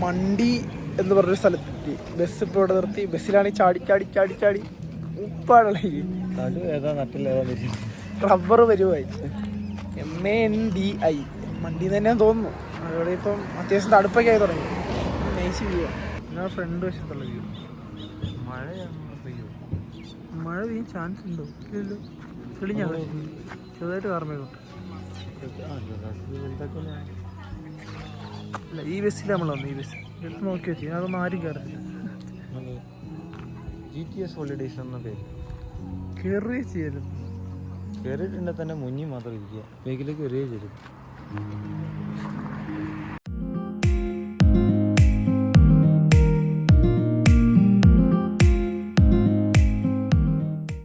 മണ്ടി എന്ന് പറഞ്ഞൊരു സ്ഥലത്തെത്തി. ബസ് ഇപ്പോൾ ഇവിടെ നിർത്തി. ബസ്സിലാണെങ്കിൽ ചാടി ചാടി ചാടി ചാടി ഉപ്പാണല്ലേ റബ്ബർ വരുമായി. MANDI മണ്ടി തന്നെയാന്ന് തോന്നുന്നു. അവിടെ ഇപ്പം അത്യാവശ്യം തണുപ്പൊക്കെ ആയി തുടങ്ങി. നൈസ് വ്യൂ ആണ്. ഞാൻ ഫ്രണ്ട് വശത്തുള്ള വ്യൂ. മഴ പെയ്യാൻ ചാൻസ് ഉണ്ടോ? ഇല്ലല്ലോ. തെളിഞ്ഞാ ചെറുതായിട്ട് കാർമേഘമുണ്ട്. അല്ല ഈ ബസ്സിൽ നമ്മൾ വന്നു. ഈ ബസ് എടുത്ത് നോക്കി വെച്ചു. അതൊന്നും ആരും കയറില്ല. GTS ഹോളിഡേയ്സ് എന്ന പേര് കയറുകയെ ചെയ്യരുത്. കയറിയിട്ടുണ്ടെങ്കിൽ തന്നെ മുന്നിൽ മാത്രം ഇരിക്കുക, ബാക്കിലേക്ക് കയറുകയും ചെയ്തു.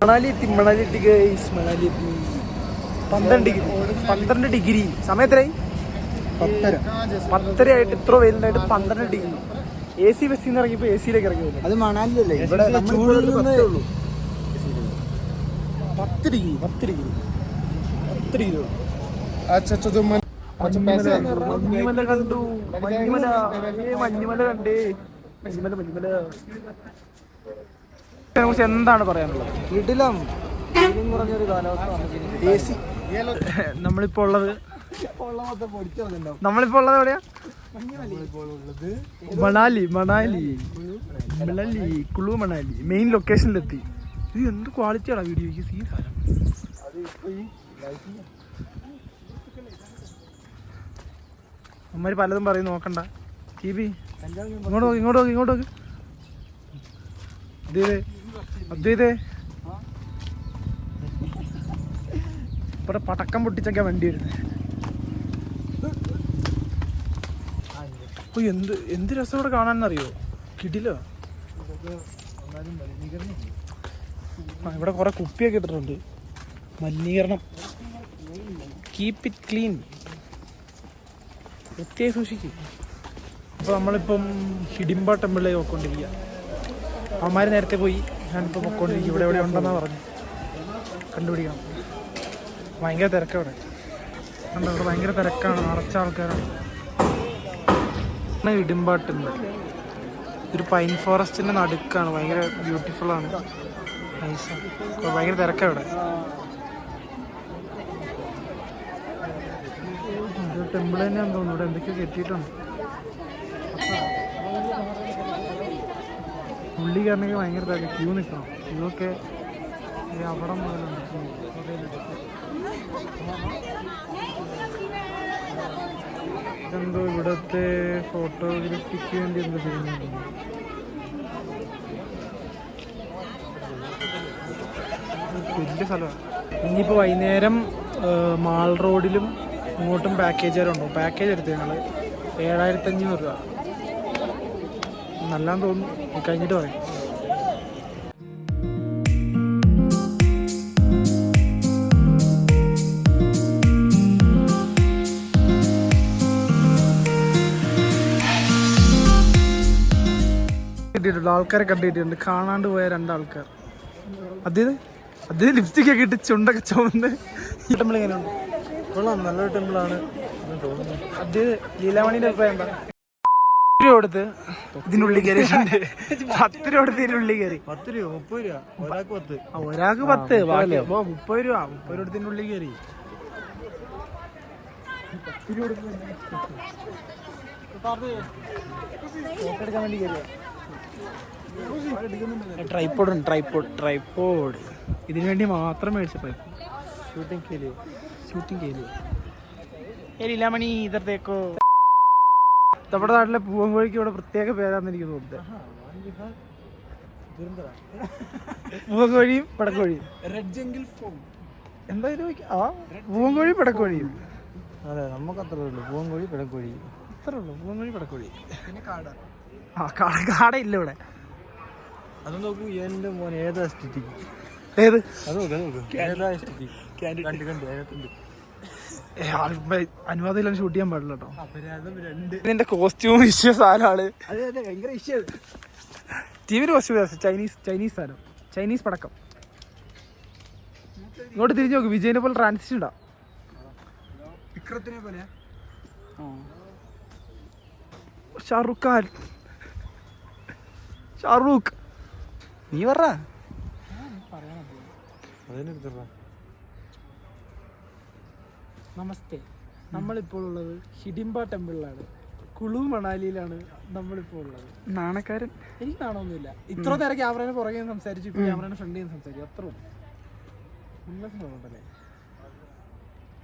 മണാലി എത്തി. മണാലി എത്തി ഗൈസ്. മണാലി എത്തി. 12 ഡിഗ്രി. സമയത്രയായി 10:30 ആയിട്ട് ഇത്ര വെയിലുണ്ടായിട്ട് 12 ഡിഗ്രി. AC ബസ്സിൽ നിന്ന് ഇറങ്ങിയപ്പോൾ AC-യിലേക്ക് ഇറങ്ങി വരും. അത് മണാലിയല്ലേ? ഇവിടെ 10 ഡിഗ്രി. മഞ്ഞുമല കണ്ടു. മഞ്ഞുമല കണ്ടേ. കുറിച്ച് എന്താണ് പറയാനുള്ളത്? വീട്ടിലും പറഞ്ഞൊരു കാലാവസ്ഥ. AC. നമ്മളിപ്പോ ഉള്ളത് എവിടെയാ? മണാലി കുളു മണാലി മെയിൻ ലൊക്കേഷനിലെത്തി. ഇത് എന്ത് ക്വാളിറ്റിയാണ് വീഡിയോക്ക്. സീ സാധനം. അമ്മമാര് പലതും പറയും, നോക്കണ്ട. TV ഇങ്ങോട്ട് നോക്ക്. അദ്വൈതേ ഇവിടെ പടക്കം പൊട്ടിച്ചൊക്കെ വണ്ടി വരുന്നത്. അപ്പൊ എന്ത് രസം ഇവിടെ കാണാനറിയോ? കിടിലോ. ഇവിടെ കുറെ കുപ്പിയൊക്കെ ഇട്ടിട്ടുണ്ട്. മലിനീകരണം. Keep it clean. വൃത്തിയായി സൂക്ഷിക്കും. അപ്പോൾ നമ്മളിപ്പം ഹിഡിംബ ടെമ്പിളിലേക്ക് പോയിക്കൊണ്ടിരിക്കുക. അവന്മാർ നേരത്തെ പോയി. ഞാനിപ്പോൾ പൊയ്ക്കൊണ്ടിരിക്കും. ഇവിടെ എവിടെ ഉണ്ടെന്നാണ് പറഞ്ഞു. കണ്ടുപിടിക്കണം. ഭയങ്കര തിരക്കാണ് ഇവിടെ. കണ്ടോ, ഇവിടെ ഭയങ്കര തിരക്കാണ്. നിറച്ച ആൾക്കാരാണ്. ഹിഡിംബ ടെമ്പിൾ ഒരു പൈൻ ഫോറസ്റ്റിൻ്റെ നടുക്കാണ്. ഭയങ്കര ബ്യൂട്ടിഫുള്ളാണ്. നൈസാണ്. ഭയങ്കര തിരക്കാണ് ഇവിടെ. ഇത് ടെമ്പിൾ തന്നെയാണെന്ന് തോന്നുന്നു. ഇവിടെ എന്തൊക്കെയോ കെട്ടിയിട്ടുണ്ട്. ഉള്ളി കയറണമെങ്കിൽ ഭയങ്കര ക്യൂ നിൽക്കണം. ക്യൂ ഒക്കെ അവിടെ മുതലുണ്ട്. ഇതെന്തോ ഇവിടുത്തെ ഫോട്ടോഗ്രാഫിക്ക് വേണ്ടി എന്തോ ചെയ്യുന്നുണ്ട്. വലിയ സ്ഥലമാണ്. ഇനിയിപ്പോൾ വൈകുന്നേരം മാൾ റോഡിലും ഇങ്ങോട്ടും പാക്കേജുകാരുണ്ടോ? പാക്കേജ് എടുത്ത് ഞങ്ങൾ 7500 രൂപ. നല്ലാന്ന് തോന്നുന്നു. കഴിഞ്ഞിട്ട് പറയും. ആൾക്കാരെ കണ്ടിട്ടുണ്ട്. കാണാണ്ട് പോയ 2 ആൾക്കാർ. അദ്ദേഹം ലിപ്സ്റ്റിക് ഒക്കെ ഇട്ട് ചുണ്ടൊക്കെ ചുവന്ന്. ഈ ടെമ്പിൾ എങ്ങനെയുണ്ട്? കൊള്ളാം, നല്ലൊരു ടെമ്പിളാണ്. അദ്ദേഹം ലീലാമണിയുടെ അഭിപ്രായം എന്താ? 10 രൂപ കൊടുത്ത് ഇതിനുള്ളിൽ കയറിയിട്ടുണ്ട്. 10 രൂപ കൊടുത്ത് ഇതിനുള്ളിൽ കയറി. 10 രൂപ 30 രൂപ ഒരാൾക്ക് 10. ഒരാൾക്ക് 10. ബാക്കി 30 രൂപ. 30 രൂപ ഇതിനുള്ളിൽ കയറി. ഫോട്ടോ വേണ്ടി കയറിയ ട്രൈപ്പോഡ് ഇതിനു വേണ്ടി മാത്രം മേടിച്ച പൈപ്പ്. ഷൂട്ടിംഗ് കേലിയോ ലീലാമണി ഇതത്തേക്കോ. നമ്മുടെ നാട്ടിലെ പൂവൻകോഴിക്ക് ഇവിടെ പ്രത്യേക പേരാന്ന് എനിക്ക് തോന്നുന്നത്. പൂവൻകോഴിയും പടക്കോഴിയും. എന്തായാലും പൂവൻകോഴിയും പടക്കോഴിയും. അതെ, നമുക്ക് അത്രേ ഉള്ളൂ. പൂവൻകോഴി പിടക്കോഴി അത്രേ ഉള്ളൂ. പൂവൻകോഴി പടക്കോഴി. പിന്നെ കാട ഇല്ല ഇവിടെ. അത് നോക്കൂ. എൻ്റെ മോൻ ഏതാ എസ്റ്റിറ്റിക്? ഏത്? അത് നോക്ക്. ഏതാ എസ്റ്റിറ്റിക്? കണ്ട് അതിനകത്തുണ്ട്. അനുവാദം ഷൂട്ട് ചെയ്യാൻ പാടില്ല കേട്ടോ. ഇതിന്റെ കോസ്റ്റ്യൂം ഇഷ്യൂ സാധനമാണ്. ഭയങ്കര ഇഷ്യൂ. ടീമിന് കോസ്റ്റ്യൂം ചൈനീസ് സാധനം. ചൈനീസ് പടക്കം. ഇങ്ങോട്ട് തിരിഞ്ഞു നോക്ക്. വിജയനെ പോലെ ട്രാൻസിഷൻ ഉണ്ടാ. വിക്രത്തിനെ പോലെ ഷാറുഖ് ഖാൻ. ഷാറൂഖ് നീ പറ. നമസ്തേ. നമ്മളിപ്പോൾ ഉള്ളത് ഹിഡിംബ ടെമ്പിളിലാണ്. കുളു മണാലിയിലാണ് നമ്മളിപ്പോൾ ഉള്ളത്. നാണക്കാരൻ. എനിക്ക് നാണമൊന്നുമില്ല. ഇത്ര നേരം ക്യാമറേനെ പുറകെ സംസാരിച്ചു, ഇപ്പൊ ക്യാമറേനെ ഫ്രണ്ടിൽ നിന്ന് സംസാരിച്ചു. അത്ര ഉണ്ടല്ലേ.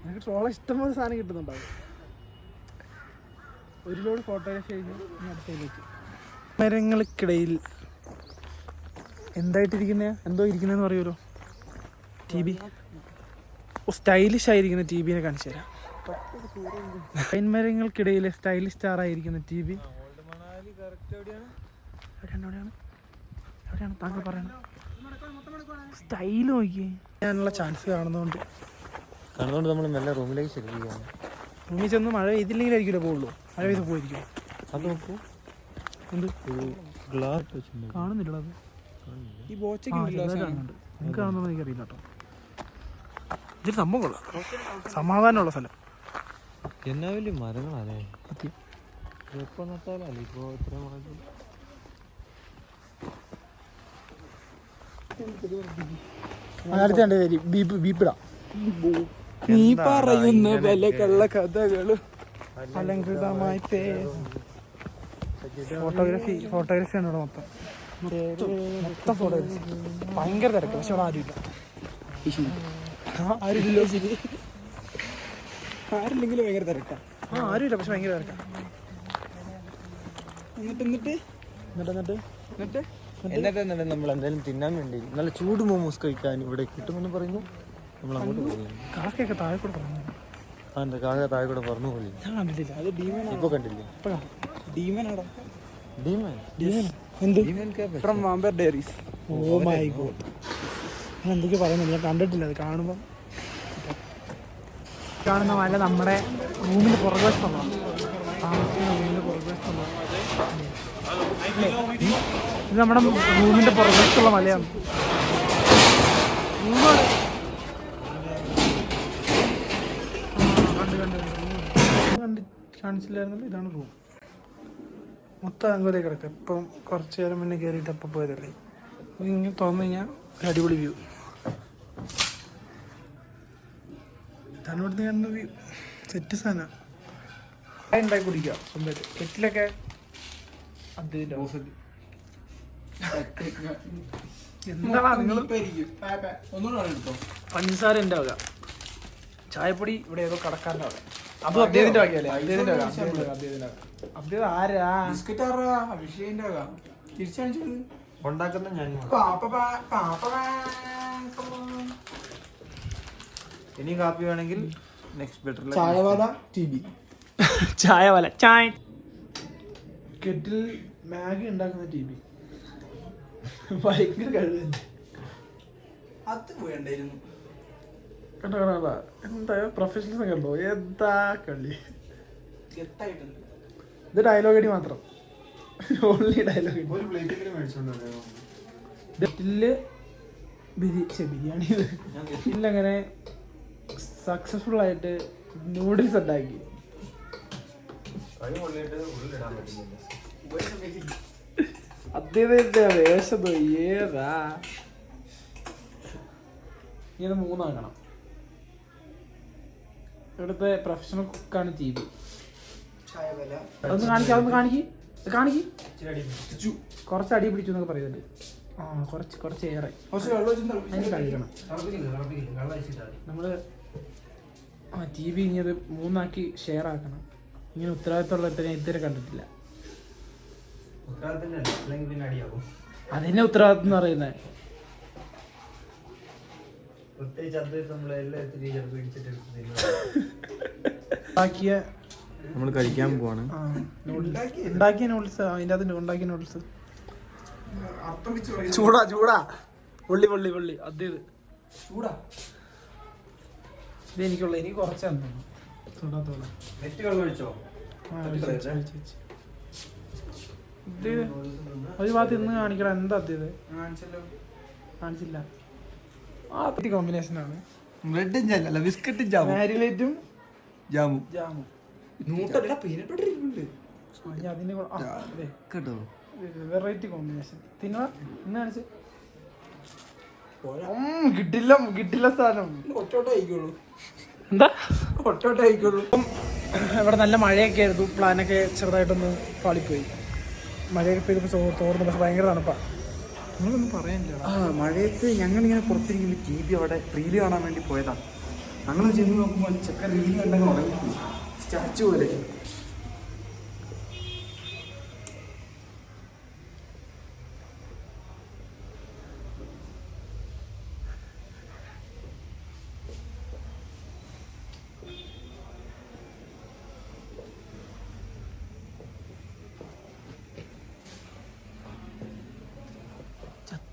എനിക്ക് ട്രോള ഇഷ്ടംപോലെ സാധനം കിട്ടുന്നുണ്ടാവും. ഒരു ലോഡ് ഫോട്ടോഗ്രാഫി കഴിഞ്ഞ് അടുത്തേക്ക്. മരങ്ങൾക്കിടയിൽ എന്തോ ഇരിക്കുന്നതെന്ന് പറയുമല്ലോ. ടി ബി സ്റ്റൈലിഷ് ആയിരിക്കുന്ന ടി ബിനെ കാണിച്ചു തരാം. പൈൻമരങ്ങൾക്കിടയിലെ സ്റ്റൈലിഷ് സ്റ്റാർ ആയിരിക്കുന്ന ടി ബി എവിടെയാണ് താങ്കൾ പറയണം. സ്റ്റൈൽ നോക്കിയേ. ഞാനുള്ള ചാൻസ് കാണുന്നതുകൊണ്ട് നമ്മൾ മെല്ലെ റൂമിലേക്ക് ശരിയാണ്. റൂമിൽ ചെന്ന് മഴ പെയ്തില്ലെങ്കിലായിരിക്കില്ല പോകുള്ളൂ. മഴ പെയ്ത് പോയിരിക്കും. അത് നോക്കൂ, എന്ത് ഗ്ലാസ് കാണുന്നില്ല. അത് ഈ ബോച്ചൊക്കെ കാണുന്നുണ്ട്. നിങ്ങൾക്ക് കാണുന്നതെന്ന് എനിക്കറിയില്ല കേട്ടോ. ഇതൊരു സംഭവം കൊള്ളാം. സമാധാനമുള്ള സ്ഥലം. എന്നാ വലിയ മരങ്ങളല്ലേ. എപ്പോ നട്ടാലല്ലേ ഇപ്പോ ഇത്ര നീ പറയുന്ന പല കള്ള കഥകളും അലങ്കൃതമായി. ഫോട്ടോഗ്രാഫി ആണ് ഇവിടെ മൊത്തം ഫോട്ടോഗ്രാഫി. ഭയങ്കര തിരക്ക്. പക്ഷെ അവിടെ ആരുമില്ലെങ്കിലും ഭയങ്കര തിരക്കാ. ആരുമില്ല, പക്ഷെ ഭയങ്കര തിരക്കാ. എന്നിട്ട് നമ്മൾ എന്തായാലും തിന്നാൻ വേണ്ടി നല്ല ചൂട് മോമോസ് കഴിക്കാൻ ഇവിടെ കിട്ടുമെന്ന് പറയുന്നു. നമ്മൾ അങ്ങോട്ട് പോകുന്നു. കാക്കയൊക്കെ താഴെ കൂടെ പറഞ്ഞു. എന്താ കാക്ക താഴെ കൂടെ പറഞ്ഞു പോലെ. ഞാൻ കണ്ടിട്ടില്ല. അത് ഡീമൻ. ഇപ്പൊ കണ്ടില്ലേ? ഡീമനാടാ. ഡീമൻ എന്ത്? From Vampire Diaries. Oh my god. ഞാൻ എന്തൊക്കെ പറയുന്നത്, ഞാൻ കണ്ടിട്ടില്ല. അത് കാണുമ്പോൾ കാണുന്ന മല നമ്മുടെ റൂമിൻ്റെ പുറകുവശത്തുള്ളതാണ്. താമസിക്കുന്ന റൂമിൻ്റെ പുറകുവശത്തുള്ള ഇത് നമ്മുടെ റൂമിൻ്റെ പുറകുവശത്തുള്ള മലയാണ്. കാണിച്ചില്ലായിരുന്നല്ലോ. ഇതാണ് റൂം. മൊത്തം അങ്ങോട്ടേ കിടക്കുക. ഇപ്പം കുറച്ച് നേരം മുന്നേ കയറിയിട്ട് അപ്പം പോയതല്ലേ. ഇങ്ങനെ തുറന്നു കഴിഞ്ഞാൽ ഒരു അടിപൊളി വ്യൂ. ഇതാണ് ഇവിടുന്ന് കാണുന്ന വ്യൂ. സെറ്റ് സാധനം. ചായ ഉണ്ടാക്കി കുടിക്കുക സ്വന്തമായിട്ട്. കെറ്റിലൊക്കെ അദ്ദേഹത്തിൻ്റെ ഓഫീസിൽ. എന്താണാ നിങ്ങൾ പഞ്ചസാര എൻ്റെ വക, ചായപ്പൊടി ഇവിടെ ഏതോ കടക്കാരൻ്റെ വക. അതും അദ്ദേഹത്തിന്റെ വകയല്ലേ? അദ്ദേഹത്തിന്റെ അദ്ദേഹം ആരാ? ഉണ്ടാക്കുന്ന ഞാൻ. ഇനി കാപ്പി വേണമെങ്കിൽ നെക്സ്റ്റ് ബെറ്റർ ചായ കെറ്റിൽ മാഗി ഉണ്ടാക്കുന്ന ടി ബി ഭയങ്കര കഴിവുണ്ട്. അത് വേണ്ടായിരുന്നു. കണ്ടോ എന്താ പ്രൊഫഷണൽസ് കണ്ടോ? എന്താ കളി. ഇത് ഡയലോഗ് അടി മാത്രം. Only dialogue. ബിരിയാണി അങ്ങനെ സക്സസ്ഫുൾ ആയിട്ട് നൂഡിൽസ് ഉണ്ടാക്കി. അദ്ദേഹത്തിന്റെ വേഷം ഏതാ? ഇത് 3 ആക്കണം. ഇവിടുത്തെ പ്രൊഫഷണൽ കുക്കാണ് ടി ബി. അതൊന്ന് കാണിക്ക്. കുറച്ച് അടി പിടിച്ചു എന്നൊക്കെ പറയുന്നുണ്ട്. കുറച്ച് ഏറെ അതിന് കഴിക്കണം. നമ്മള് ടി ബി ഇനി അത് 3 ആക്കി ഷെയർ ആക്കണം. ഇങ്ങനെ ഉത്തരവാദിത്തമുള്ള ഞാൻ ഇതുവരെ കണ്ടിട്ടില്ല. അതെന്നെ ഉത്തരവാദിത്തം എന്ന് പറയുന്നത്. നമ്മൾ കഴിക്കാൻ പോവാണ്. ഉണ്ടാക്കിയ നൂഡിൽസ്. അതിൻ്റെ അകത്ത് ഉണ്ടാക്കിയ നൂഡിൽസ് ചൂടാ പൊള്ളി അത് ചൂടാ. ഇത് എനിക്കുള്ള. എനിക്ക് കുറച്ചാണ് ചൂടാത്തോളാം. ഇത് ഒരു ഭാഗത്ത് ഇന്ന് കാണിക്കണം. എന്താ ഇത് കാണിച്ചില്ല. ആ കോമ്പിനേഷനാണ്. ബ്രെഡും ജാമല്ല, ബിസ്ക്കറ്റും ജാമും, മാരിലേറ്റും ജാമും. അതിന്റെ കേട്ടോ വെറൈറ്റി കോമ്പിനേഷൻ തിന്ന ഇന്ന് കാണിച്ച് കിട്ടില്ല കിട്ടില്ല സാധനം എന്താ ഇവിടെ നല്ല മഴയൊക്കെ ആയിരുന്നു. പ്ലാനൊക്കെ ചെറുതായിട്ടൊന്ന് പാളിപ്പോയി. മഴയൊക്കെ പെയ്തപ്പോൾ തോർന്നു. പക്ഷെ ഭയങ്കര തണുപ്പാണ്. നിങ്ങളൊന്നും പറയാനില്ല. മഴയത്ത് ഞങ്ങളിങ്ങനെ പുറത്തിരിക്കുമ്പോൾ ടി വി അവിടെ റീല് കാണാൻ വേണ്ടി പോയതാണ്. ഞങ്ങൾ ചെന്ന് നോക്കുമ്പോൾ ചെക്കൻ റീല് കണ്ടെങ്കിൽ ഉറങ്ങിപ്പോയി, സ്റ്റാച്ചു പോലെ.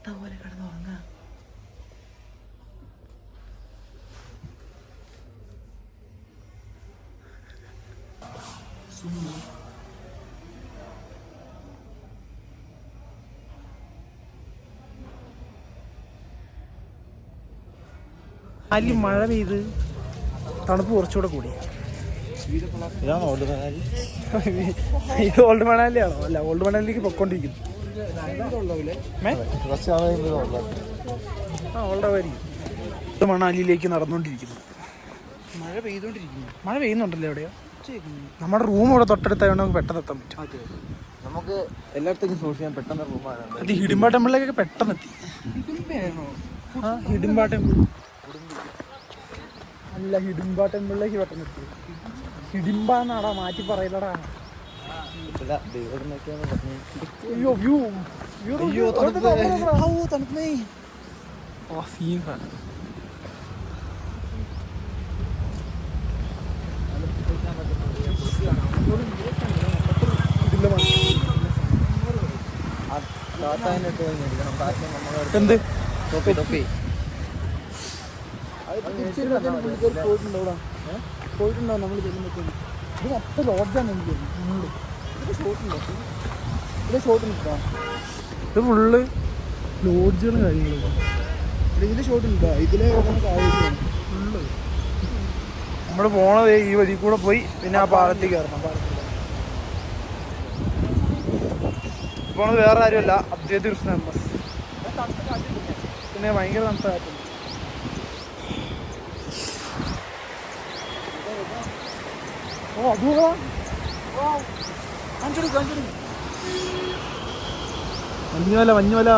പോലെ കിടന്ന് ഉറങ്ങാം. മഴ പെയ്ത് തണുപ്പ് കുറച്ചുകൂടെ കൂടി. ഇതാണ് ഓൾഡ് മണാലി. ഇത് ഓൾഡ് മണാലിയാണോ? അല്ല, ഓൾഡ് മണാലിലേക്ക് പൊക്കോണ്ടിരിക്കുന്നു. മണാലിയിലേക്ക് നടന്നുകൊണ്ടിരിക്കുന്നു. മഴ പെയ്യുന്നുണ്ടല്ലോ എവിടെയോ. നമ്മുടെ റൂം ഇവിടെ തൊട്ടടുത്തായതുകൊണ്ട് നമുക്ക് പെട്ടെന്ന് എത്താൻ പറ്റും. നമുക്ക് എല്ലായിടത്തേക്കും സോഴ്സ് ചെയ്യാൻ പെട്ടെന്ന് റൂമാണ്. അത് ഹിഡിംബ ടെമ്പിളിലേക്കൊക്കെ പെട്ടെന്ന് എത്തി. ഹിഡിംബ ടെമ്പിൾ അല്ല, ഹിഡിംബ ടെമ്പിളിലേക്ക് പെട്ടെന്ന് എത്തി. ഹിഡിംബ എന്നാടാ, മാറ്റി പറയില്ലടാ. അയ്യോ വ്യൂ തണുപ്പേ. എന്ത് പോയിട്ടുണ്ടോ നമ്മൾ ചെല്ലുമ്പോഴത്തേക്കും? ഇത് മൊത്തം ലോഡ്ജാണ്. എനിക്ക് ഇത് ഫുള്ള് ലോഡ്ജുകളും കാര്യങ്ങളും. ഇതിന്റെ ഷോട്ട് ഉണ്ടോ? ഇതിലെ ഫുള്ള് നമ്മൾ പോണത് ഈ വഴി കൂടെ പോയി പിന്നെ ആ പാലത്തിൽ കയറണം. പോണത് വേറെ ആരുമല്ല, അദ്വൈത കൃഷ്ണ എംബസ്. പിന്നെ ഭയങ്കര തണുത്ത കാറ്റുണ്ട്. ഓ അതുകൂടാ മഞ്ഞുമല. മഞ്ഞുമല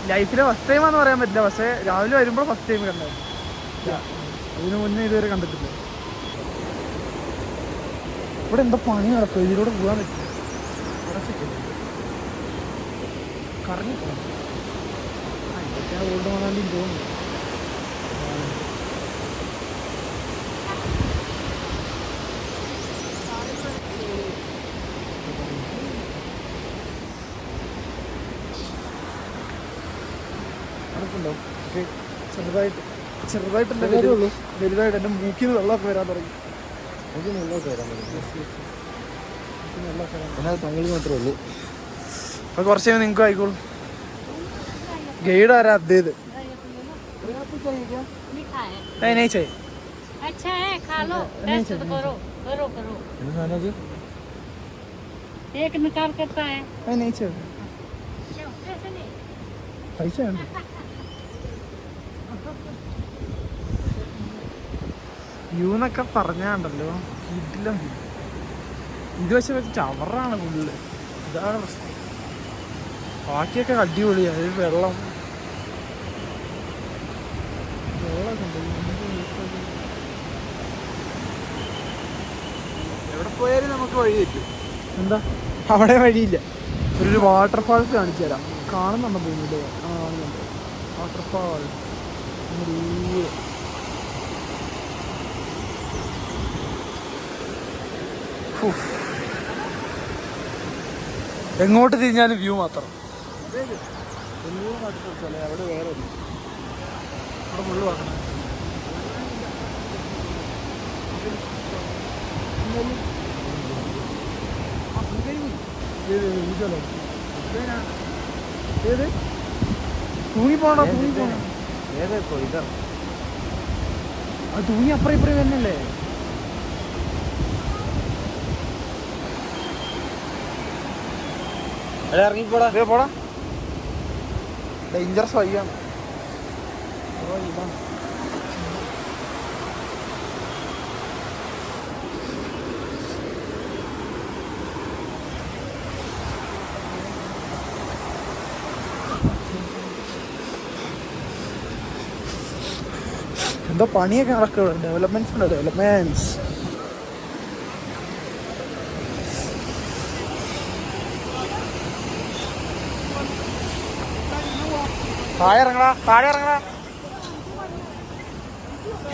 ലൈഫിലെ ഫസ്റ്റ് ടൈമാന്ന് പറയാൻ പറ്റില്ല, പക്ഷേ രാവിലെ വരുമ്പോൾ ഫസ്റ്റ് ടൈം കണ്ടായിരുന്നു. അതിനു മുന്നേ ഇതുവരെ കണ്ടിട്ടില്ല. ഇവിടെ എന്താ പണി നടക്കും? ഇതിലൂടെ പോകാൻ പറ്റില്ല. കറങ്ങിപ്പോ ഓൾഡ് മണാലിയും തോന്നുന്നു. നടക്കുന്നുണ്ടോ? പക്ഷേ ചെറുതായിട്ടല്ലേ വരുള്ളൂ. വലുതായിട്ട് എൻ്റെ മൂക്കിൽ നിന്ന് വെള്ളമൊക്കെ വരാൻ തുടങ്ങി. തങ്ങൾ മാത്രമേ ഉള്ളൂ. അത് കുറച്ച് കഴിയുമ്പോൾ നിങ്ങൾക്ക് ആയിക്കോളൂ. ഗൈഡ് ആരാ? അദ്വൈത്. नहीं चाहिए. अच्छा है, खा लो, टेस्ट करो करो करो. एक निकाल करता है. नहीं चाहिए. ऐसे नहीं. पैसे हैं. യൂന്നൊക്കെ പറഞ്ഞാണ്ടല്ലോ ഇതിലും ഇത് പക്ഷെ ചവറാണ് ഫുള്ള്. ഇതാണ് പ്രശ്നം. ബാക്കിയൊക്കെ അടിപൊളിയാണ്. വെള്ളം എവിടെ പോയാലും നമുക്ക് വഴി തെറ്റും. എന്താ അവിടെ വഴിയില്ല. ഒരു വാട്ടർഫാൾസ് കാണിച്ചു തരാം. കാണുന്നുണ്ടോ പോകുന്നില്ലേ? കാണുന്നുണ്ട് വാട്ടർഫാൾ. എങ്ങോട്ട് തിരിഞ്ഞാലും വ്യൂ മാത്രം. അവിടെ വേറെ അവിടെ ഫുള്ള് വാങ്ങണം. ഏത് തൂങ്ങിപ്പോണോ? ഏതാ ഇതാ അത് തൂങ്ങി അപ്പുറം ഇപ്പുറം തന്നെയല്ലേ? ഇറങ്ങിപ്പോടാ. പോടാ, ഡേഞ്ചറസ് വഴിയാണ്. എന്തോ പണിയൊക്കെ നടക്കുക. ഡെവലപ്മെന്റ്സ് ഉണ്ട്, ഡെവലപ്മെന്റ്സ്. താഴെ ഇറങ്ങടാ, താഴെ ഇറങ്ങടാ.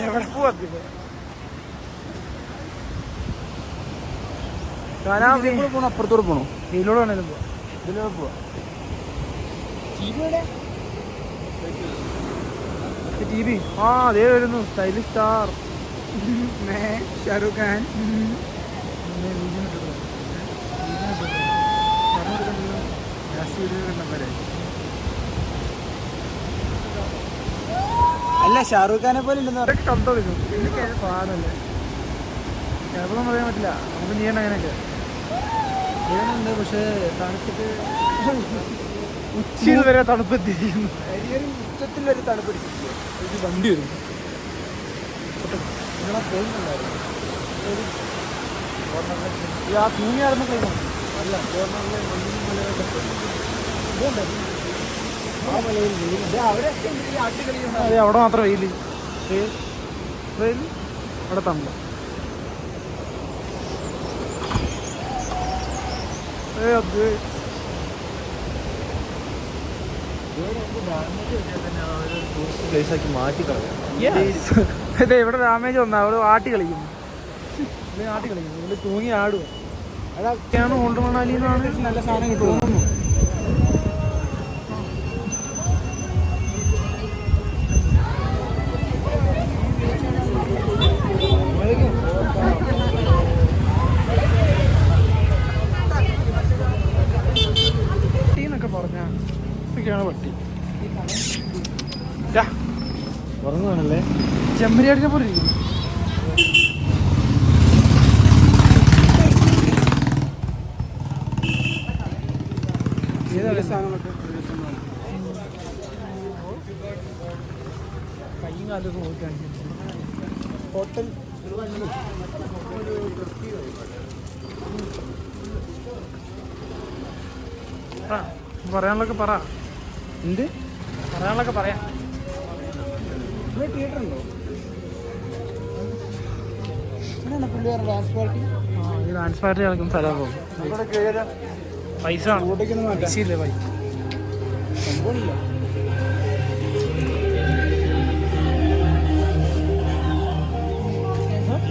എവിടെ പോവാ? പോണോ അപ്പുറത്തോട് പോണോ? ഇതിലൂടെ വേണേലും പോവാ. ഇതിലൂടെ പോവാ. TV. ആ അതേ വരുന്നു, സ്റ്റൈലിഷ് സ്റ്റാർ ഷാരൂഖ് ഖാൻ. അല്ല ഷാറൂഖ് ഖാനെ പോലെ ഇല്ലെന്ന് അതൊക്കെ കണ്ടോ? സാധനല്ലേ, ചിലപ്പോൾ പറയാൻ പറ്റില്ല. നമുക്ക് ചെയ്യണം അങ്ങനെയൊക്കെ പറയുന്നുണ്ട്. പക്ഷേ തണുത്തിട്ട് ഉച്ചയിൽ വരെ തണുപ്പെത്തിയിരിക്കുന്നു. ഉച്ചത്തിലൊരു തണുപ്പിടിച്ചിട്ടില്ല. ഒരു വണ്ടി വരും. നിങ്ങളെ പോകുന്നുണ്ടായിരുന്നു ആ തൂങ്ങിയാടുന്ന കഴിക്കണം. അല്ല ഗവർണറിലെ ആ മലയിൽ അവരൊക്കെ ആട്ടുകളിയുണ്ട്. അതെ, അവിടെ മാത്രം വെയില്. വെയിൽ അവിടെ തണുപ്പ്. അത് പ്ലേസ് ആക്കി മാറ്റി കളയാം. അതെ, ഇവിടെ ഡാമേജ് വന്നാൽ അവിടെ ആട്ടി കളിക്കുന്നു. ആട്ടി കളിക്കുന്നു, ഇവിടെ തൂങ്ങി ആടുക. അതൊക്കെയാണ് ഓൾഡ് മണാലി എന്നാണ് നല്ല സാധനം കിട്ടുന്നു. എന്നൊക്കെ പറഞ്ഞ ഒക്കെയാണ് പട്ടി. ഉറങ്ങുവാണല്ലേ? ചെമ്മരി അടിച്ച പോലെ ഇരിക്കുന്നു. കയ്യും കാലൊക്കെ പോയിട്ടാണ് ഹോട്ടൽ പറയാനുള്ളൊക്കെ പറ. എന്ത് പറയാനുള്ളൊക്കെ പറയാം. ഇവിടെ തിയേറ്റർ ഉണ്ടോ? അങ്ങനെയാണ് പുള്ളിയാർ ഡാൻസ് പാർട്ടി. ഈ ഡാൻസ് പാർട്ടി നടക്കുന്ന സ്ഥലം പോകും. നമ്മുടെ കയറാ പൈസ അങ്ങോട്ടേക്കൊന്നും മാറ്റാം. പൈസയില്ലേ പൈസ സംഭവമില്ല.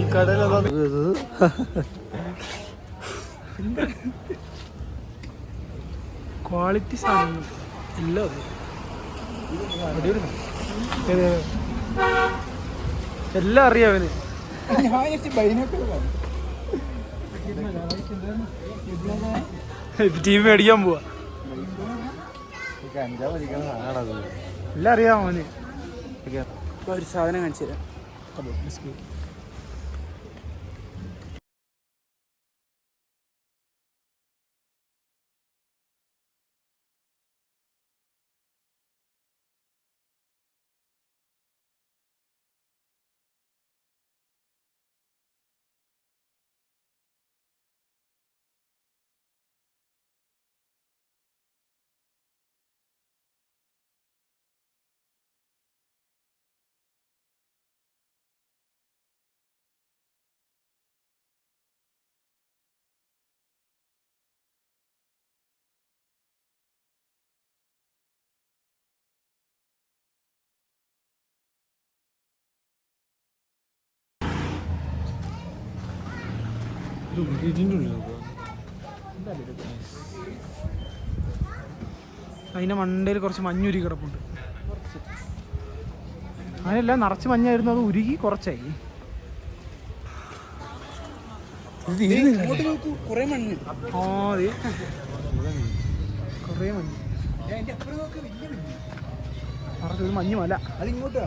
ഈ കടയിലതാ ക്വാളിറ്റി സാധനങ്ങൾ എല്ലാം. എല്ലാം അറിയാം അവന്. ടീം മേടിക്കാൻ പോവാ. എല്ലാം അറിയാം അവന്. ഒരു സാധനം കാണിച്ചു തരാം. അതിന്റെ മണ്ടയിൽ കുറച്ച് മഞ്ഞുരുകി കിടപ്പുണ്ട്. അതിനല്ല, നിറച്ച് മഞ്ഞായിരുന്നു, അത് ഉരുകി കുറച്ചായി. കുറെ മണ്ണ്. കുറേ മഞ്ഞ്. നിറച്ചത് മഞ്ഞ് മല. അതിങ്ങോട്ടാ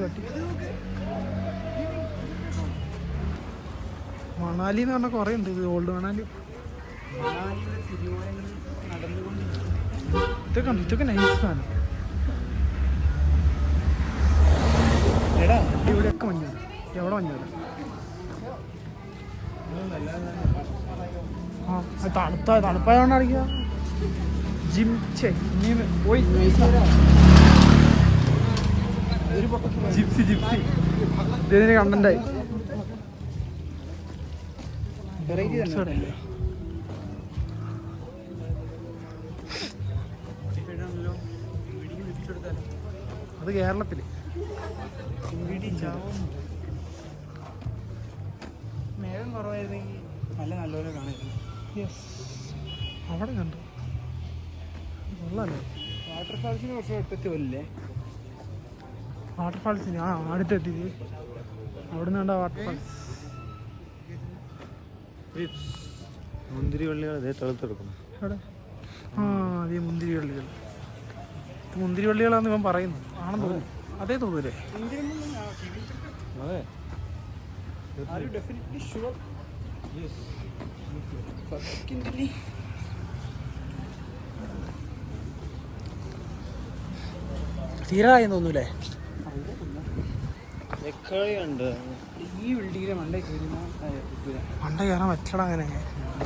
പട്ടി പട്ടി. മണാലി എന്ന് പറഞ്ഞാൽ കുറേ ഉണ്ട്. ഇത് ഓൾഡ് മണാലി. ഇതൊക്കെ ഉണ്ട്. ഇതൊക്കെ നൈസാണ്. എടാ ഇവിടെയൊക്കെ മഞ്ഞാണ്. എവിടെ മഞ്ഞാണ്? ആ തണുപ്പായോണ്ടായിരിക്കുക. ജിപ്സി ഇതിന് കണ്ടന്റായി. അത് കേരളത്തില് മേഘം കുറവായിരുന്നെങ്കിൽ നല്ലപോലെ കാണായിരുന്നു. യെസ്, അവിടെ കണ്ടു. കൊള്ളാല്ലേ? വാട്ടർഫാൾസിന് കുറച്ച് അടുത്തെത്തി പോലില്ലേ? വാട്ടർഫാൾസിന് അടുത്തെത്തി. അവിടെ നിന്ന് കണ്ട വാട്ടർഫാൾസ്. മുന്തിരി വള്ളികൾ അതേ തളർത്തെടുക്കുന്നു. എവിടെ? ആ അതേ മുന്തിരി വള്ളികൾ. മുന്തിരി വള്ളികളാന്ന് ഇവൻ പറയുന്നു. ആണെന്ന് തോന്നുന്നു. അതേ തോന്നൂലേ? അതെ. തീരായെന്ന് തോന്നൂലേ? ഈ ബിൽഡിങ്ങിലെ മണ്ടേ കയറുന്ന മണ്ട കയറാൻ പറ്റണം. അങ്ങനെ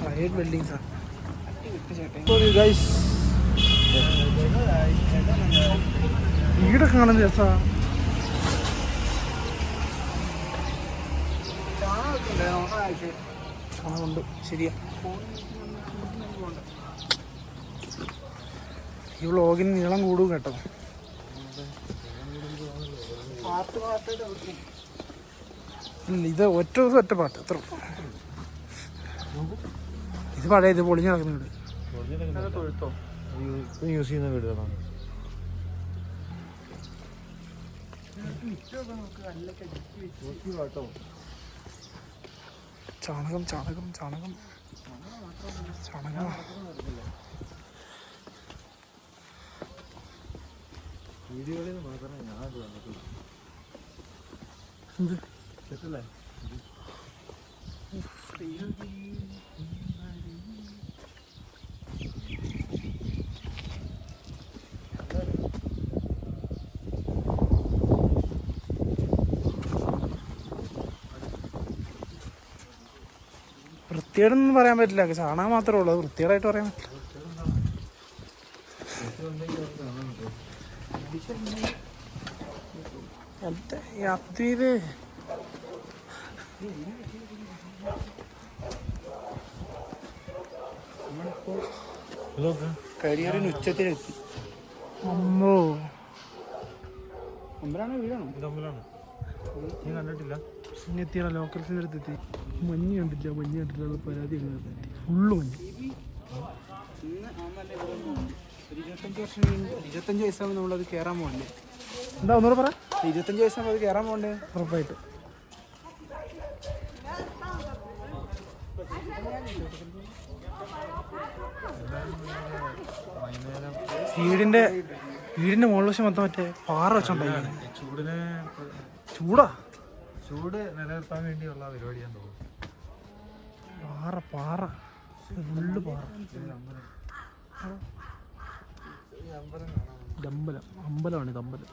പ്രൈവറ്റ് ബിൽഡിങ്സാണ്. വീടൊക്കെ കാണുന്ന രസമാണ്. ഉണ്ട്, ശരിയാ. ഈ വ്ളോഗിന് നീളം കൂടും കേട്ടോ. ഇല്ല, ഇത് ഒറ്റ ദിവസം ഒറ്റ പാട്ട് എത്ര. ഇത് പഴയ ഇത് പൊളിഞ്ഞ് നടക്കുന്ന വീട്. യൂസ് ചെയ്യുന്ന വീടുകളാണ്. ചാണകം ചാണകം ചാണകം ചാണകം. വീടുകളിൽ മാത്രമേ ഞാൻ എന്ത് സെറ്റല്ലേ? വൃത്തികേടൊന്നും പറയാൻ പറ്റില്ല. ചാണകം മാത്രമേ ഉള്ളൂ. അത് വൃത്തികേടായിട്ട് പറയാൻ പറ്റില്ല. യാത്രയില് കരിയറിന് ഉച്ചത്തിലെത്തി. അമ്മോ, അമ്പലാണോ വീടാണോ? ഇതമ്പലാണ്. നീ കണ്ടിട്ടില്ല? എത്തിയാണ് ലോക്കൽസിൻ്റെ അടുത്തെത്തി. മഞ്ഞ് കണ്ടില്ല, മഞ്ഞ് കണ്ടില്ല പരാതി. ഫുള്ള് മഞ്ഞ്. 25 വയസ്സാകുമ്പോൾ നമ്മളത് കയറാൻ പോകണ്ടേ? എന്താ ഒന്നുകൂടെ പറ. 25 വയസ്സാകുമ്പോൾ അത് കയറാൻ പോകണ്ടേ? ഉറപ്പായിട്ട്. വീടിന്റെ മുകളിൽ വശം മൊത്തം മറ്റേ പാറ വെച്ചുണ്ടായി. ചൂട് നിലനിർത്താൻ വേണ്ടിയുള്ള പരിപാടിയാന്ന് തോന്നുന്നു. പാറ ഫുള്ള് പാറ. അമ്പലമാണ് ഇത്. അമ്പലം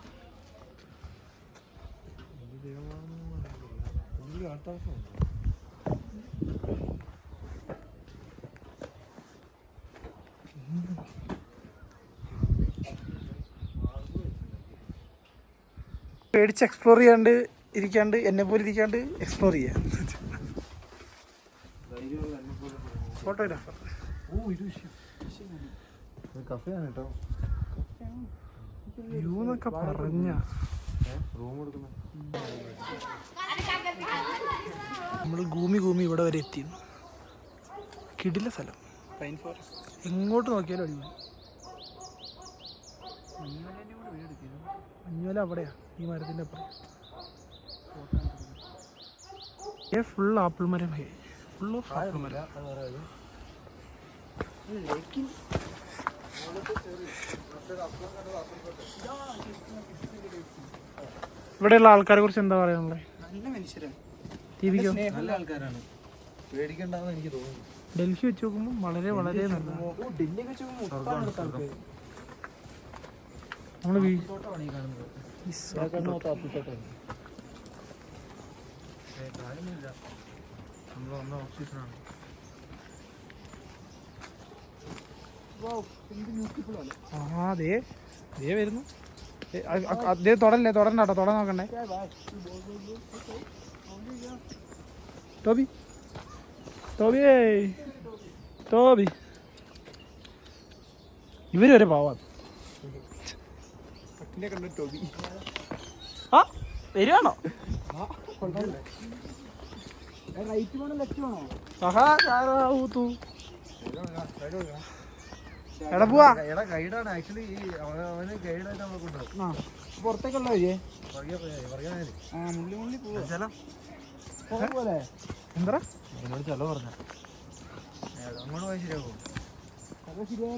പേടിച്ച് എക്സ്പ്ലോർ ചെയ്യാണ്ട് ഇരിക്കാണ്ട്, എന്നെ പോലെ ഇരിക്കാണ്ട് എക്സ്പ്ലോർ ചെയ്യാം. ഫോട്ടോഗ്രാഫർ. കഫേയാണ് കേട്ടോ. വ്യൂ എന്നൊക്കെ പറഞ്ഞ റൂം കൊടുക്കുന്നത്. നമ്മൾ ഗൂമി ഇവിടെ വരെ എത്തി. കിടില സ്ഥലം. Pine forest. എങ്ങോട്ട് നോക്കിയാലും അടിപൊളി. മഞ്ഞുമല അവിടെയാ, ഈ മരത്തിൻ്റെ അപ്പുറം. ഫുൾ ആപ്പിൾ മരം. ഫുൾ ഓഫ് ആപ്പിൾ മരം. ഇവിടെയുള്ള ആൾക്കാരെ കുറിച്ച് എന്താ പറയാനുള്ളത്? നല്ല മനുഷ്യരാണ്, ദീപികോ? നല്ല ആൾക്കാരാണ്, പേടിക്കണ്ടെന്ന് എനിക്ക് തോന്നുന്നു. ഡൽഹി വെച്ച് നോക്കുമ്പോൾ വളരെ വളരെ നല്ലതാണ്. നമ്മള് വരുന്നു. അതേ തുടരണ്ട കേട്ടോ, തുട നോക്കണ്ടേ. ടോബി ഇവര് വരെ പാവാ. ആ വരുവാണോ? എടാ പോവാ. ഗൈഡാണ് ആക്ച്വലി, അവന് ഗൈഡായിട്ട് നമ്മളെ കൊണ്ടുപോകും. പുറത്തേക്കുള്ള വഴിയേ എന്താ എന്നോട് ചെലവ് പറഞ്ഞ അങ്ങോട്ട് പോയി ശരിയാകും.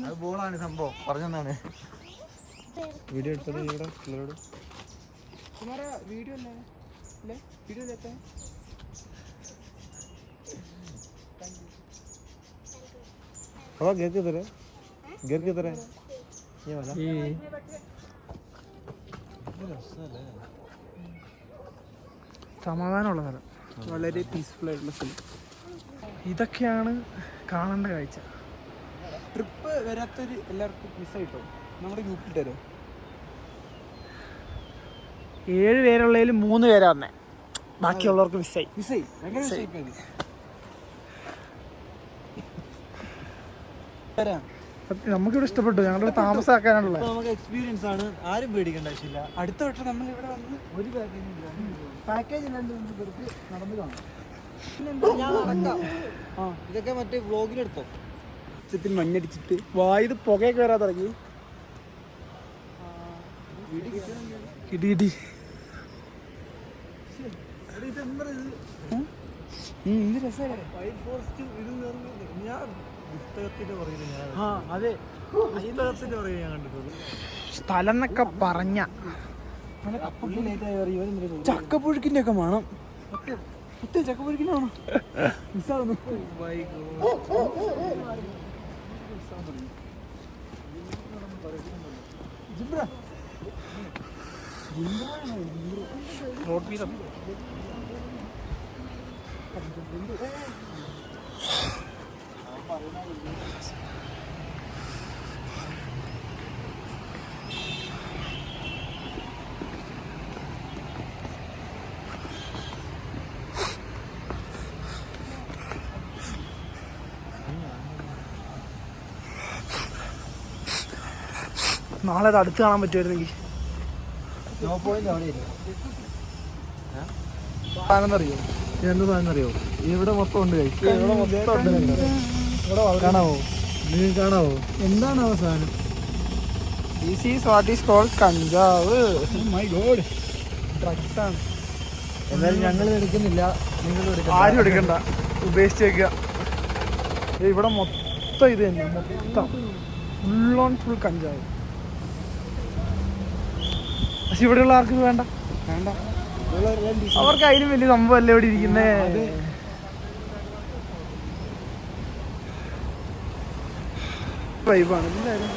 അത് ബോളാണ് സംഭവം, പറഞ്ഞെന്നാണ്. വീഡിയോ എടുത്തത് ഇവിടെ പിള്ളേരോട് വീഡിയോ അല്ലേ വീഡിയോ लेते हैं. अब गिर किधर है? गिर किधर है? ये वाला സമാധാനമുള്ള സ്ഥലം, വളരെ പീസ്ഫുൾ ആയിട്ടുള്ള സ്ഥലം. ഇതൊക്കെയാണ് കാണേണ്ട കാഴ്ച. ട്രിപ്പ് വരാത്തൊരു എല്ലാവർക്കും മിസ്സായിട്ടോ, നമ്മുടെ ഗ്രൂപ്പിൽ തരോ. 7 പേരുള്ളതിൽ 3 പേരാ വന്നേ, ബാക്കിയുള്ളവർക്ക് മിസ്സായി. ഭയങ്കര മിസ്സായി. നമുക്കിവിടെ ഇഷ്ടപ്പെട്ടു, ഞങ്ങളുടെ താമസമാക്കാനാണുള്ളത്. നമുക്ക് എക്സ്പീരിയൻസ് ആണ്, ആരും പേടിക്കേണ്ട ആവശ്യമില്ല. അടുത്ത വട്ടം നമ്മൾ ഇവിടെ വന്ന് ഒരു പാക്കേജ് ഇല്ലാണ്ട് നടന്നു കാണാം. ഇതൊക്കെ മറ്റേ വ്ളോഗിലെടുത്തോ, മഞ്ഞടിച്ചിട്ട് വായത് പുകയൊക്കെ വരാൻ തുടങ്ങി. ഇടി അതെ പുസ്തകത്തിന്റെ പുറകിൽ ഞാൻ കണ്ടിട്ടുള്ളൂ. സ്ഥലം എന്നൊക്കെ പറഞ്ഞ ചക്കപ്പുഴുക്കിന്റെ ഒക്കെ വേണം. ചക്കപ്പുഴുക്കിന്റെ വേണം. മിസ്സാവുന്നു. റോഡ് വീതം നാളെ അത് അടുത്ത് കാണാൻ പറ്റുമായിരുന്നെങ്കിൽ. അറിയോ എന്ത് സാധനം അറിയോ? ഇവിടെ മൊത്തം ഉണ്ട് കഴിക്കാൻ, ഇവിടെ മൊത്തം ഉണ്ട്. കാണാവോ? നിങ്ങൾ കാണാവോ? എന്താണ് ആ സാധനം? This is what is called കഞ്ചാവ്. മൈ ഗോഡ്, ഡ്രഗ്സ് ആണ്. എന്നാലും ഞങ്ങൾ എടുക്കുന്നില്ല, നിങ്ങൾ ആരും എടുക്കണ്ട, ഉപേക്ഷിച്ച് വെക്കുക. ഇവിടെ മൊത്തം ഇത് തന്നെ, മൊത്തം ഫുൾ ഓൺ ഫുൾ കഞ്ചാവ്. പക്ഷെ ഇവിടെയുള്ള ആർക്കും ഇത് വേണ്ട. അവർക്ക് അതിനും വലിയ സംഭവമല്ലേ ഇവിടെ ഇരിക്കുന്നേ. വൈബാണ് എല്ലാവരും.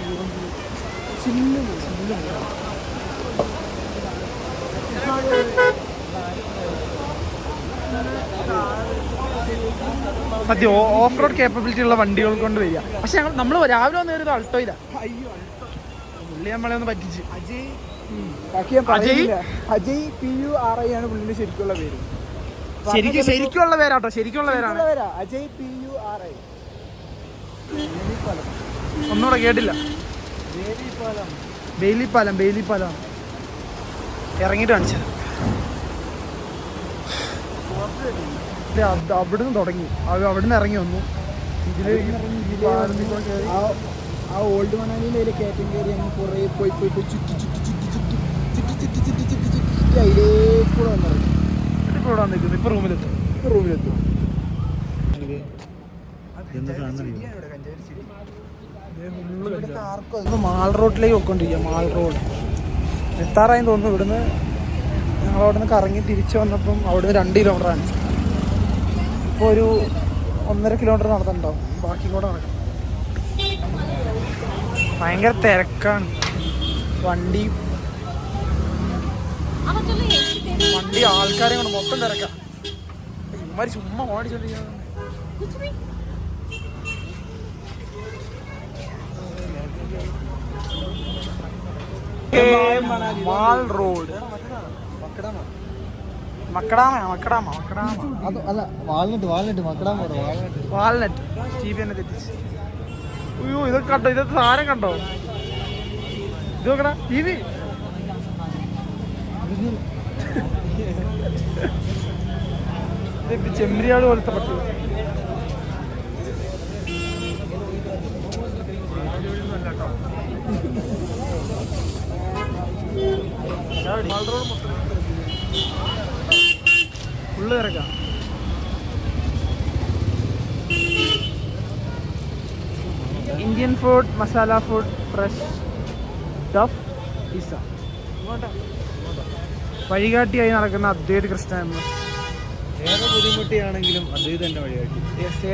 മറ്റേ ഓഫ് റോഡ് കേപ്പബിലിറ്റി ഉള്ള വണ്ടികൾ കൊണ്ട് വരിക. പക്ഷെ നമ്മൾ രാവിലെ വന്ന് കയറിയത് അൾട്ടോയില്ല. പുള്ളി നമ്മളെ ഒന്ന് പറ്റിച്ച്. അജയ് PURI ആണ് പുള്ളിന്റെ ശരിക്കുള്ള പേര്. ശരിക്കുള്ള പേരാട്ടോ, ശരിക്കുള്ള പേരാണ്. അജയ് PURI. ഒന്നുകൂടെ കേട്ടില്ല. ബെയിലിപ്പാലം ഇറങ്ങിയിട്ട് കാണിച്ചത്. അവിടുന്ന് തുടങ്ങി, അവിടുന്ന് ഇറങ്ങി വന്നു. ആ ഓൾഡ് മണാലിയിലെ കയറ്റം കയറി അങ്ങ് കുറേ പോയി ചുറ്റി അതിലേക്കൂടെ വന്നിറങ്ങി. ഇപ്പൊ ഇവിടെ വന്നിരിക്കുന്നു. ഇപ്പൊ റൂമിലെത്തും. മാൾ റോഡിലേക്ക് പോയിക്കൊണ്ടിരിക്കുക. മാൾ റോഡ് എത്താറായി തോന്നുന്നു. ഇവിടുന്ന് ഞങ്ങൾ അവിടെ നിന്ന് കറങ്ങി തിരിച്ചു വന്നപ്പം അവിടുന്ന് 2 കിലോമീറ്റർ കാണിച്ചു. ഇപ്പോൾ ഒരു 1.5 കിലോമീറ്റർ നടന്നിട്ടുണ്ടാവും, ബാക്കി കൂടെ നടക്കണം. ഭയങ്കര തിരക്കാണ്. വണ്ടി ആൾക്കാരെ കൊണ്ട് മൊത്തം തിരക്കാം. ഇമാര് ചുമ്മാ ഓടിച്ചോണ്ടിരിക്കുന്നത്. മാൾ റോഡ് മക്കടാമ വാൾനട്ട് TV തന്നെ തെറ്റിച്ച്. അയ്യോ ഇതൊക്കെ കണ്ടോ, ഇതൊക്കെ സാധനം കണ്ടോ? ഇത് നോക്കടാ TV. ചെമ്മരിയാട് പോലത്തെ പട്ടി. ഫുള്ള് തിരക്കാം. Indian food, masala food, fresh dough pizza. വഴികാട്ടിയായി നടക്കുന്ന അദ്വൈത് കൃഷ്ണ എന്ന ഏറെ ബുദ്ധിമുട്ടിയാണെങ്കിലും അദ്വൈത് തന്നെ വഴികാട്ടി.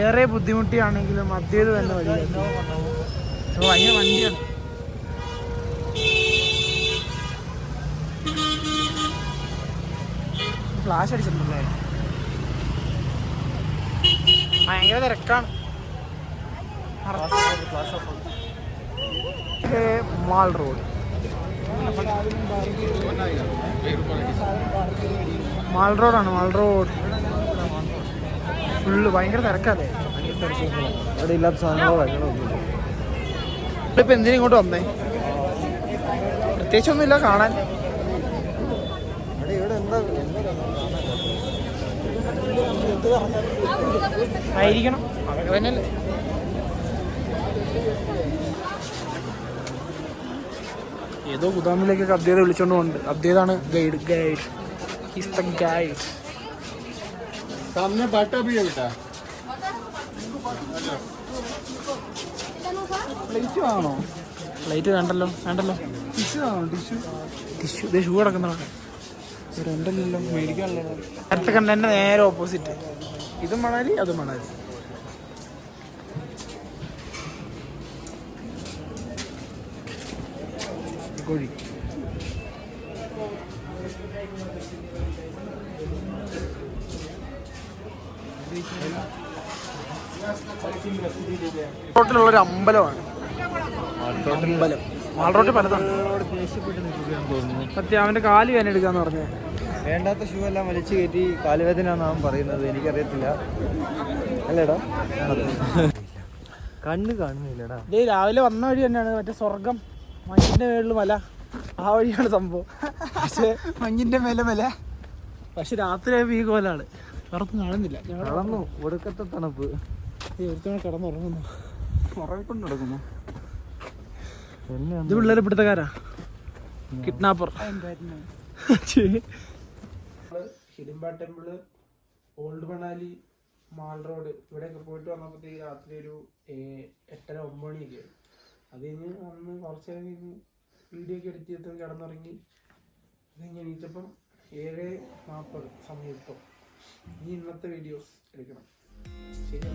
ഏറെ ബുദ്ധിമുട്ടിയാണെങ്കിലും അദ്വൈത് തന്നെ വഴികാട്ടി. ഭയങ്കര വണ്ടിയാണ്. ഫ്ലാഷ് അടിച്ചിട്ടുണ്ടല്ലേ? ഭയങ്കര തിരക്കാണ്. മാൾ റോഡ് മാൾ റോഡാണ്. മാൾ റോഡ് ഫുള്ള് ഭയങ്കര തിരക്കല്ലേ? അവിടെ ഇല്ലാത്ത സാധനങ്ങളോ. ഇപ്പം എന്തിനും ഇങ്ങോട്ട് വന്നേ? പ്രത്യേകിച്ചൊന്നുമില്ല കാണാൻ. ആയിരിക്കണം, അതൊക്കെ തന്നെയല്ലേ. ഏതോ ഗുദാമിലേക്കൊക്കെ അദ്വൈത വിളിച്ചോണ്ട് പോകുന്നുണ്ട്. അദ്വൈതാണ് ഗൈഡ്. His the guide. सामने बाटा भी है बेटा. പ്ലേറ്റ് ആണോ? പ്ലേറ്റ് വേണ്ടല്ലോ. ടിഷ്യൂ ആണോ? ടിഷ്യൂ ഇത് ഷൂ കിടക്കുന്നതാണ്. രണ്ടല്ലോ മേടിക്കാനുള്ളത്. നേരത്തെ കണ്ട തന്നെ നേരെ ഓപ്പോസിറ്റ്. ഇതും മണാലി, അതും മണാലി. കോഴി റോട്ടിലുള്ളൊരു അമ്പലമാണ്. അമ്പലം മാൾ റോട്ടിൽ പലതാണ്. സത്യം അവന്റെ കാല് വേദന എടുക്കാന്ന് പറഞ്ഞേ. വേണ്ടാത്ത ഷൂ എല്ലാം വലിച്ചു കയറ്റി കാലുവേദനയാണെന്ന് അവൻ പറയുന്നത്. എനിക്കറിയത്തില്ല അല്ലേടാ. കണ്ണ് കാണുന്നില്ലടാ. ഇതേ രാവിലെ വന്ന വഴി തന്നെയാണ്. മറ്റേ സ്വർഗം, മഞ്ഞിന്റെ മേളിൽ മല, ആ വഴിയാണ് സംഭവം. പക്ഷേ മഞ്ഞിന്റെ മേലെ മല. പക്ഷെ രാത്രി ഈ കോലാണ്. പുറത്ത് കാണുന്നില്ല. നടന്നു ഒടുക്കത്തെ തണുപ്പ്. ഒരുത്തവണ കിടന്നുറങ്ങുന്നു, ഉറങ്ങിക്കൊണ്ട് നടക്കുന്നു. ഇത് പിള്ളേരെ പിടുത്തക്കാരാ, kidnapper. Hidimba temple, old Manali, mall road ഇവിടെയൊക്കെ പോയിട്ട് വന്നപ്പോഴത്തേക്ക് രാത്രി ഒരു 8:30-9 മണിയൊക്കെ. അത് കഴിഞ്ഞ് വന്ന് കുറച്ച് കഴിഞ്ഞ് വീഡിയോ ഒക്കെ എഡിറ്റ് ചെയ്ത് കിടന്നുറങ്ങി. അത് കഴിഞ്ഞ് എണീറ്റപ്പം 7:40 സമയം. ഇപ്പം ഇനി ഇന്നത്തെ വീഡിയോസ് എടുക്കണം. ശരി.